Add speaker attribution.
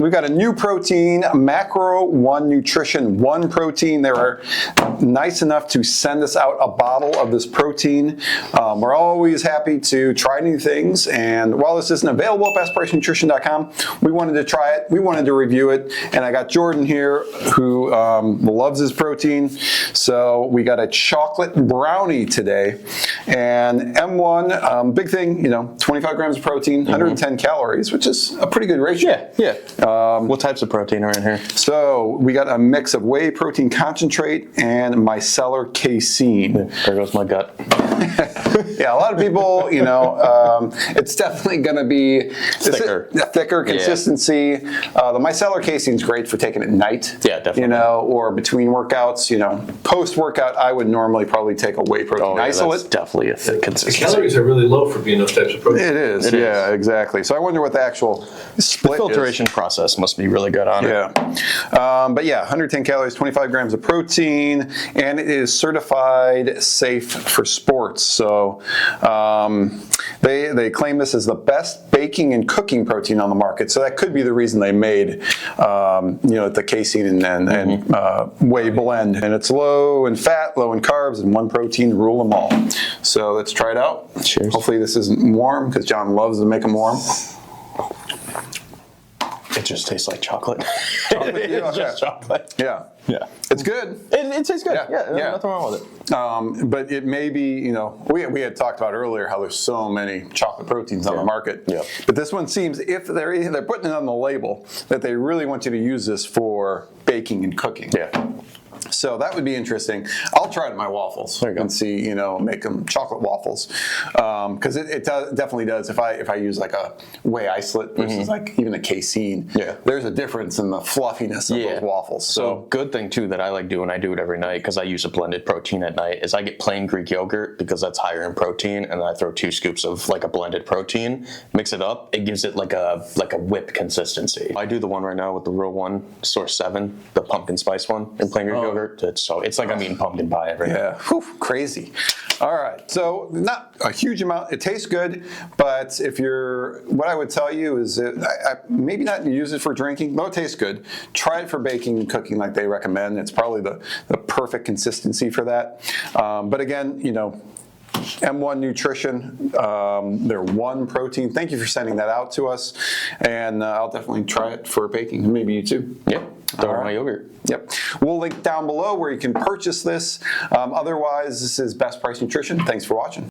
Speaker 1: We've got a new protein, Macro One Nutrition One protein. They were nice enough to send us out a bottle of this protein. We're always happy to try new things, and while this isn't available at BestPriceNutrition.com, we wanted to try it. We wanted to review it, and I got Jordan here who loves his protein. So we got a chocolate brownie today, and M1, big thing, 25 grams of protein, 110 calories, which is a pretty good ratio.
Speaker 2: Yeah. What types of protein are in here?
Speaker 1: So we got a mix of whey protein concentrate and micellar casein.
Speaker 2: There goes my gut.
Speaker 1: Yeah, a lot of people, it's definitely going to be thicker consistency. The micellar casein is great for taking at night.
Speaker 2: Yeah, definitely.
Speaker 1: Or between workouts. Post workout, I would normally probably take a whey protein isolate.
Speaker 2: That's definitely a thick consistency.
Speaker 3: The calories are really low for being those types of protein.
Speaker 1: It is. Exactly. So I wonder what the actual split
Speaker 2: filtration process must be really good on it.
Speaker 1: But 110 calories, 25 grams of protein, and it is certified safe for sports. So they claim this is the best baking and cooking protein on the market. So that could be the reason they made the casein and whey blend. And it's low in fat, low in carbs, and one protein rule them all. So let's try it out.
Speaker 2: Cheers.
Speaker 1: Hopefully this isn't warm because John loves to make them warm.
Speaker 2: It just tastes like chocolate.
Speaker 1: It's
Speaker 2: just chocolate.
Speaker 1: Yeah. It's good.
Speaker 2: It tastes good. Yeah. Nothing wrong with it.
Speaker 1: But it may be, we had talked about earlier how there's so many chocolate proteins on the market.
Speaker 2: Yeah.
Speaker 1: But this one seems, if they're putting it on the label, that they really want you to use this for baking and cooking.
Speaker 2: Yeah.
Speaker 1: So that would be interesting. I'll try it in my waffles and see, make them chocolate waffles, because it definitely does. If I use like a whey isolate versus like even a casein, there's a difference in the fluffiness of those waffles.
Speaker 2: So good thing too that I like doing, I do it every night because I use a blended protein at night, is I get plain Greek yogurt because that's higher in protein, and then I throw 2 scoops of like a blended protein, mix it up. It gives it like a whip consistency. I do the one right now with the real one, Source 7, the pumpkin spice one in plain Greek yogurt. It's like I'm eating pumpkin pie every day.
Speaker 1: Crazy. All right, so not a huge amount. It tastes good, but what I would tell you is maybe not use it for drinking, though it tastes good. Try it for baking and cooking like they recommend. It's probably the perfect consistency for that. But again, M1 Nutrition, they're one protein. Thank you for sending that out to us, and I'll definitely try it for baking, and maybe you too.
Speaker 2: Yep. Throw it in my yogurt.
Speaker 1: Yep. We'll link down below where you can purchase this. Otherwise, this is Best Price Nutrition. Thanks for watching.